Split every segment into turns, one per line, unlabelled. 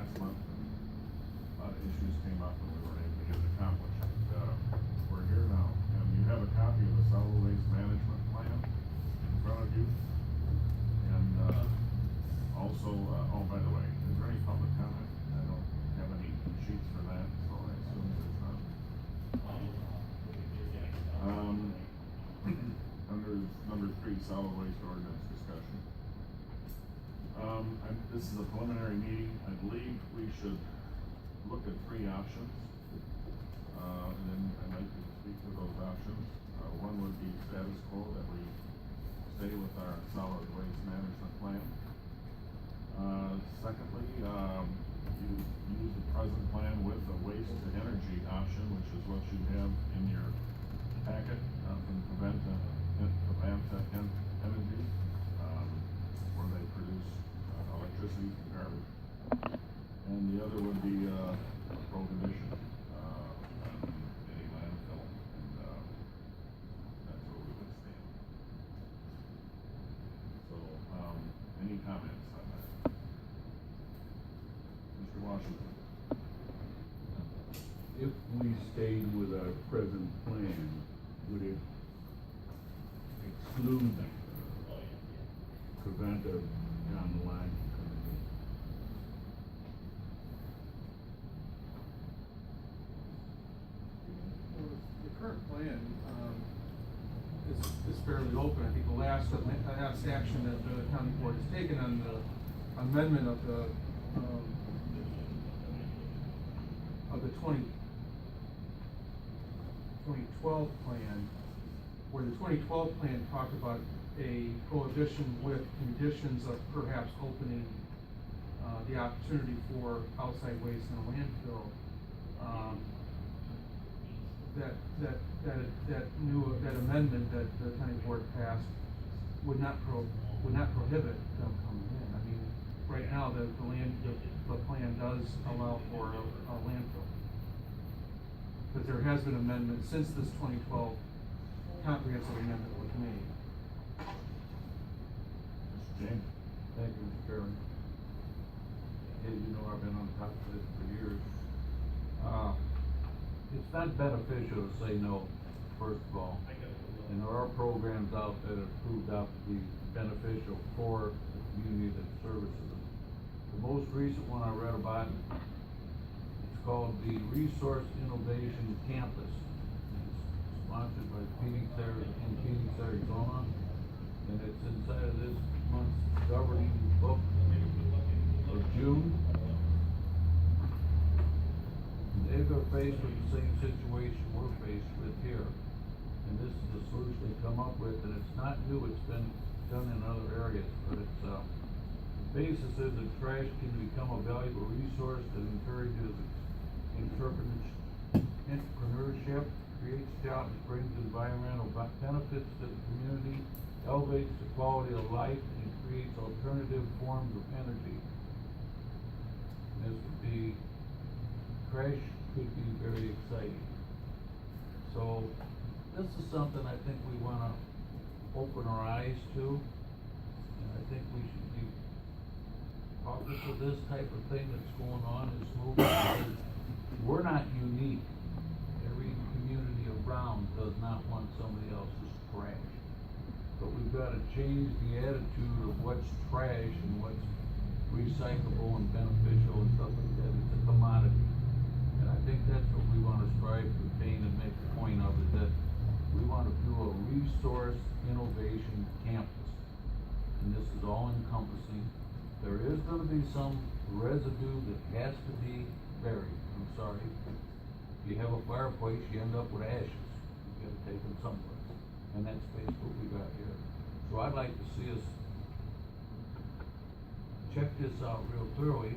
last month, and a lot of issues came up and we weren't able to get it accomplished. We're here now, and you have a copy of the solid waste management plan in front of you. And, also, oh, by the way, is there any public comment? I don't have any sheets for that, so I assume there's none. Under number 3, solid waste ordinance discussion. This is a preliminary meeting. I believe we should look at 3 options. And then I'd like to speak to those options. One would be status quo, that we stay with our solid waste management plan. Secondly, you use the present plan with the waste to energy option, which is what you have in your packet from Kankakee Energy, where they produce electricity from garbage. And the other would be prohibition on any landfill, and that's where we would stand. So, any comments on that? Mr. Washington?
If we stayed with our present plan, would it exclude preventive down the line?
The current plan is fairly open. I think the last action that the county board has taken on the amendment of the 2012 plan, where the 2012 plan talked about a prohibition with conditions of perhaps opening the opportunity for outside waste in a landfill. That amendment that the county board passed would not prohibit them coming in. I mean, right now the plan does allow for a landfill, but there has been amendments since this 2012 comprehensive amendment was made.
Mr. James?
Thank you, Mr. Chairman. As you know, I've been on top of this for years. It's not beneficial to say no, first of all. And there are programs out there that have proved out to be beneficial for the community that services them. The most recent one I read about, it's called the Resource Innovation Campus. It's sponsored by Phoenix, Arizona, and it's inside of this month's governing book of June. They're faced with the same situation we're faced with here. And this is the solution they come up with, and it's not new, it's been done in other areas, but it's, the basis is that trash can become a valuable resource that encourages entrepreneurship, creates jobs, brings environmental benefits to the community, elevates the quality of life, and creates alternative forms of energy. And this would be, trash could be very exciting. So this is something I think we want to open our eyes to, and I think we should be cautious of this type of thing that's going on, this movement, because we're not unique. Every community around does not want somebody else's trash. But we've got to change the attitude of what's trash and what's recyclable and beneficial and stuff like that. It's a commodity. And I think that's what we want to strive to attain and make a point of, is that we want to do a resource innovation campus. And this is all encompassing. There is going to be some residue that has to be buried. I'm sorry. If you have a fireplace, you end up with ashes. You got to take them someplace. And that's basically what we got here. So I'd like to see us check this out real thoroughly,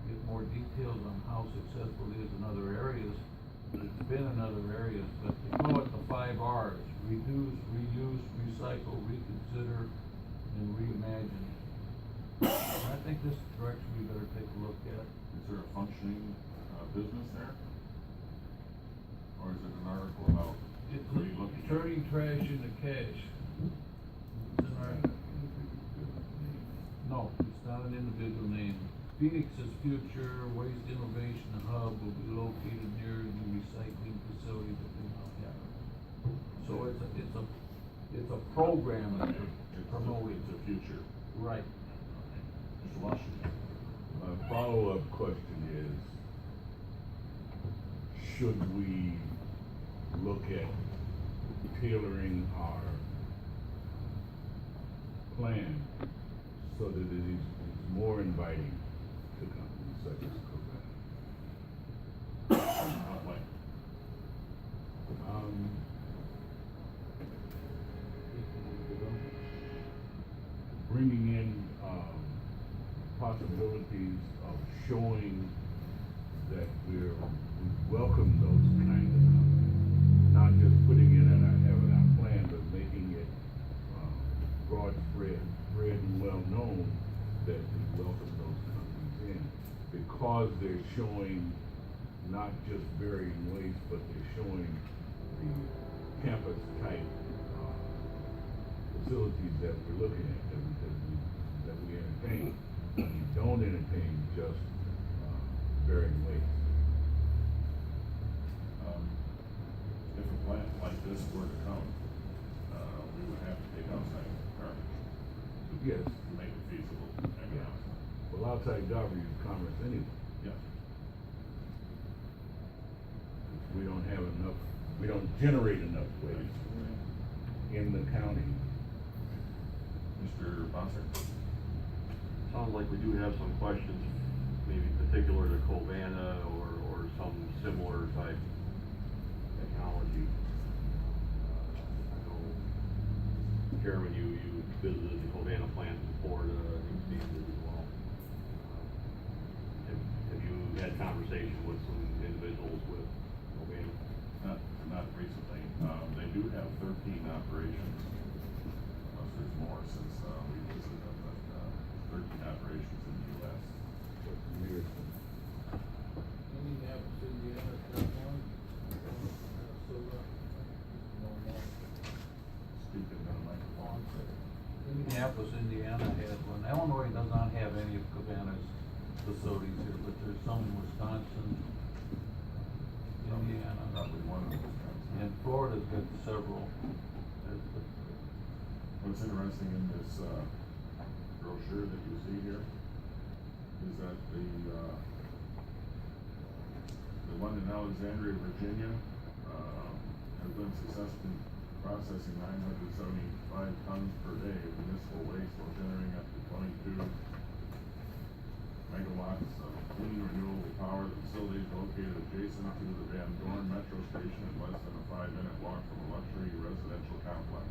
get more details on how successful it is in other areas. It's been in other areas, but they call it the 5 R's: reduce, reuse, recycle, reconsider, and reimagine. And I think this is the direction we better take a look at.
Is there a functioning business there? Or is it an article about
Turning trash into cash. It's in our,
No, it's not an individual name. Phoenix's future waste innovation hub will be located near the recycling facility that we now have. So it's a program that we're promoting.
It's a future.
Right.
Mr. Washington?
My follow-up question is, should we look at tailoring our plan so that it is more inviting to companies such as Cobain?
What way?
Bringing in, possibilities of showing that we welcome those kind of companies. Not just putting it in having our plan, but making it, broad spread and well known that we welcome those companies in. Because they're showing not just burying waste, but they're showing the campus type, facilities that we're looking at, that we entertain. We don't entertain just, burying waste.
If a plant like this were to come, we would have to take outside garbage
Yes,
to make it feasible economically.
well, outside garbage is commerce anyway.
Yes.
We don't have enough, we don't generate enough waste in the county.
Mr. Bonser?
Sounds like we do have some questions, maybe particular to Covanta or some similar type technology. I know, Chairman, you visited the Covanta plant before, I think Steve did as well. Have you had conversation with some individuals with Covanta?
Not recently. They do have 13 operations. Unless there's more since, we visited them, but, 13 operations in the US.
Indianapolis, Indiana, got one.
Speak into the microphone.
Indianapolis, Indiana has one. Illinois does not have any of Covana's facilities here, but there's some in Wisconsin, Indiana,
Probably one of those guys.
and Florida's got several.
What's interesting in this, brochure that you see here is that the one in Alexandria, Virginia, has been successfully processing 975 tons per day of municipal waste while generating up to 22 megawatts of clean renewable power. The facility is located adjacent to the Van Dorn Metro Station and less than a 5-minute walk from a luxury residential complex.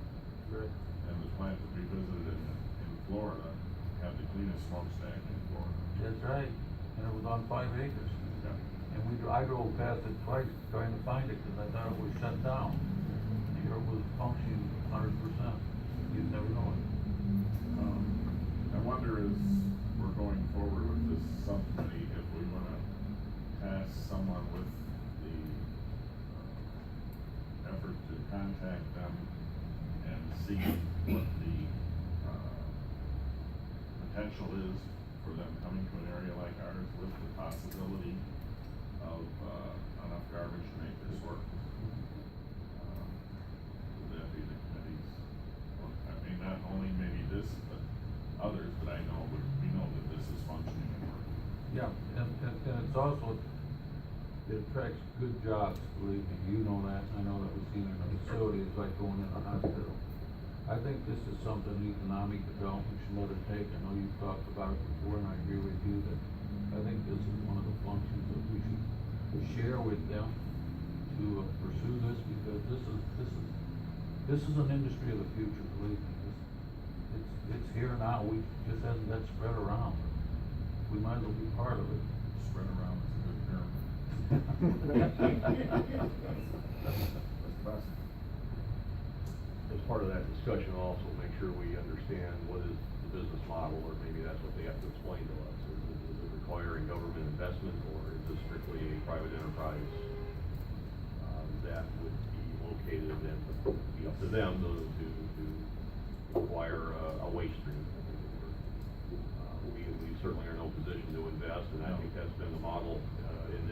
Right.
And the plant that we visited in Florida had the cleanest smokestack in Florida.
That's right, and it was on 5 acres.
Yeah.
And I drove past it twice trying to find it, cause I thought it was shut down. Here it was functioning 100%, you'd never know it.
I wonder as we're going forward with this subcommittee, if we wanna task someone with the, effort to contact them and see what the, potential is for them coming to an area like ours with the possibility of, enough garbage to make this work. Would that be the committee's, well, I mean, not only maybe this, but others that I know, we know that this is functioning and working.
Yeah, and it's also, it attracts good jobs, believe me, you know that, I know that we've seen it in the facility, it's like going in a hospital. I think this is something economic development should undertake, I know you've talked about it before, and I agree with you that I think this is one of the functions that we should share with them to pursue this, because this is an industry of the future, believe me. It's here now, we just hasn't got spread around. We might as well be part of it.
Spread around is a good term.
As part of that discussion, also make sure we understand what is the business model, or maybe that's what they have to explain to us. Is it requiring government investment, or is this strictly a private enterprise that would be located and be up to them to acquire a waste stream? We certainly are in no position to invest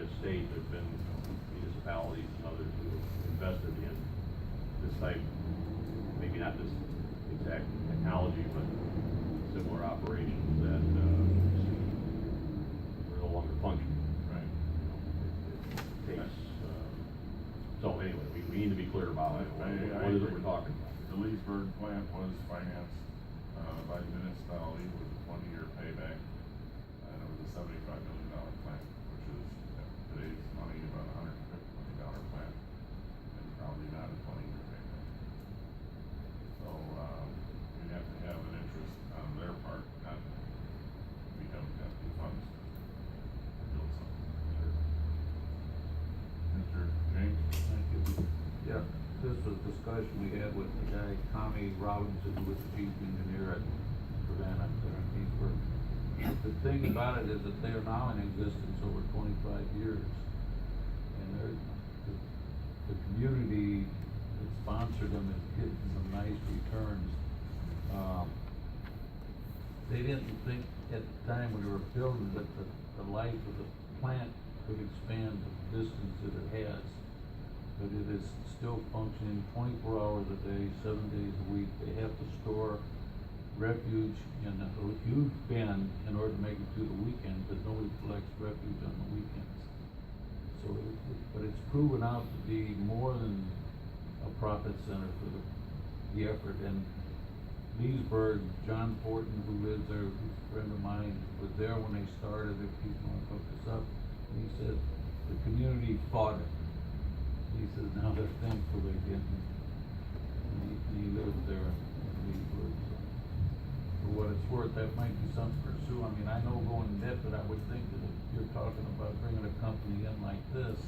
this state, there's been municipalities and others who have invested in this type, maybe not this exact technology, but similar operations that, are no longer functioning.
Right.
It takes, so anyway, we need to be clear about it. What is it we're talking about?
The Leesburg plant was financed, by the municipality with a 20-year payback. And it was a $75 million plant, which is at today's money about a $150 million plant, and probably not a 20-year payback. So, we'd have to have an interest on their part, not, we don't have the funds to build something. Mr. James?
Thank you. Yeah, this was a discussion we had with the guy, Tommy Robinson, who was the chief engineer at Savannah, there in Leesburg. The thing about it is that they are now in existence over 25 years. And the community that sponsored them is getting some nice returns. They didn't think at the time when they were building that the life of the plant could expand the distance that it has. But it is still functioning 24 hours a day, 7 days a week. They have to store refuge in a huge bin in order to make it through the weekend, because nobody collects refuge on the weekends. So, but it's proven out to be more than a profit center for the effort. And Leesburg, John Fortin, who lives there, who's a friend of mine, was there when they started it. He's going to hook this up. And he said the community fought it. He says now they're thankful they didn't. And he lives there in Leesburg. So for what it's worth, that might be something to pursue. I mean, I know going in depth, but I would think that if you're talking about bringing a company in like this,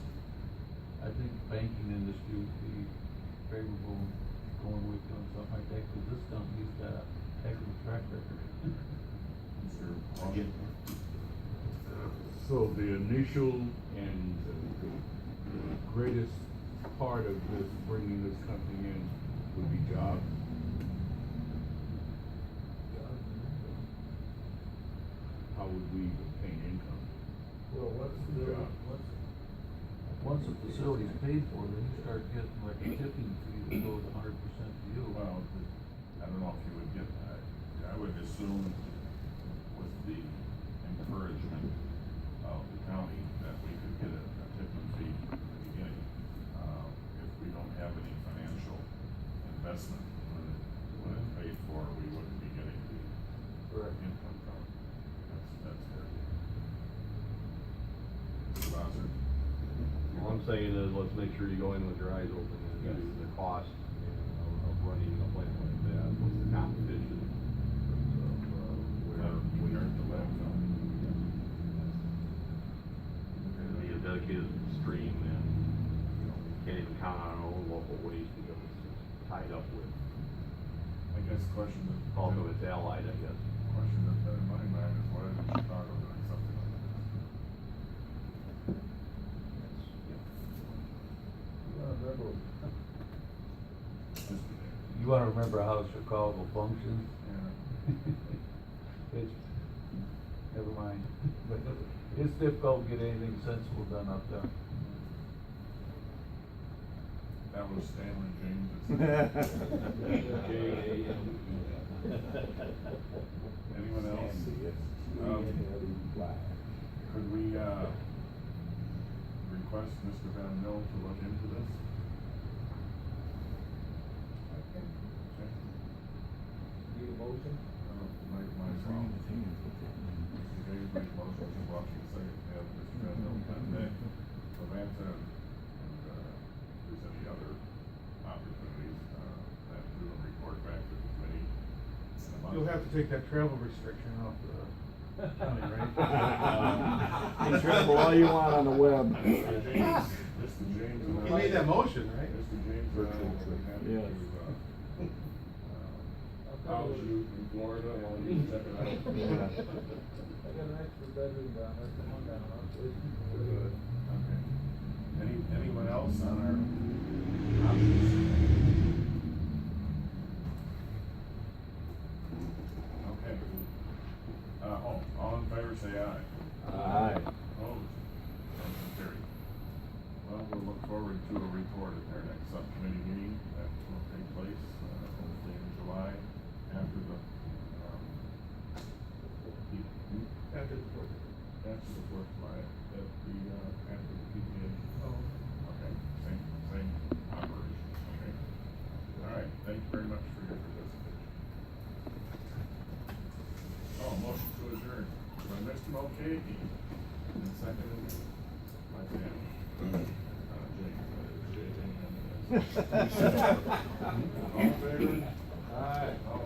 I think the banking industry would be favorable going with doing something like that, because this company's got a heck of a track record.
Mr. Washington?
So the initial and the greatest part of this, bringing this company in, would be jobs. How would we obtain income?
Well,
Jobs.
Once the facility's paid for, then you start getting like a tipping fee that goes 100% to you.
Well, I don't know if you would get that. I would assume with the encouragement of the county that we could get a tipping fee at the beginning. If we don't have any financial investment when it's paid for, we wouldn't be getting the
Correct.
income from it. That's fair. Mr. Bowser?
All I'm saying is, let's make sure you go in with your eyes open and
Yes.
the cost of running a plant like that, what's the competition in terms of, where
We are at the landfill.
it'd be a dedicated stream and, you know, we can't even count on our own local waste because it's tied up with,
I guess the question that.
also it's allied, I guess.
Question that's been in my mind is why isn't Chicago doing something like this? Just
You wanna remember how Chicago functions?
yeah.
It's, never mind. But it's difficult to get anything sensible done up there.
That was Stanley James. Anyone else? Could we, request Mr. Van Mill to look into this? Okay.
Need a motion?
Might as well. Mr. James made a motion, Mr. Washington second, to have Mr. Van Mill contact Savanta, and, if there's any other opportunities, that do a report back to the committee. in a month.
You'll have to take that travel restriction off the county, right?
You can travel all you want on the web.
Mr. James. and
You
I-
made that motion, right?
Mr. James and I will be happy
Yes.
to, house you in Florida while you check it out.
I got an extra bedroom down there, come on down, I'll take you.
Okay. Anyone else on our options? Okay. All in favor, say aye.
Aye.
Opposed? Motion carries. forward to a report at their next subcommittee meeting that will take place, hopefully in July, after the,
After the fourth.
after the 4th of July, at the, after the PPA.
Oh.
Okay, same operation, okay. All right, thank you very much for your participation. Oh, motion to adjourn by Mr. Mulcahy, and seconded by Sam. Jake, All in favor?
All right.
All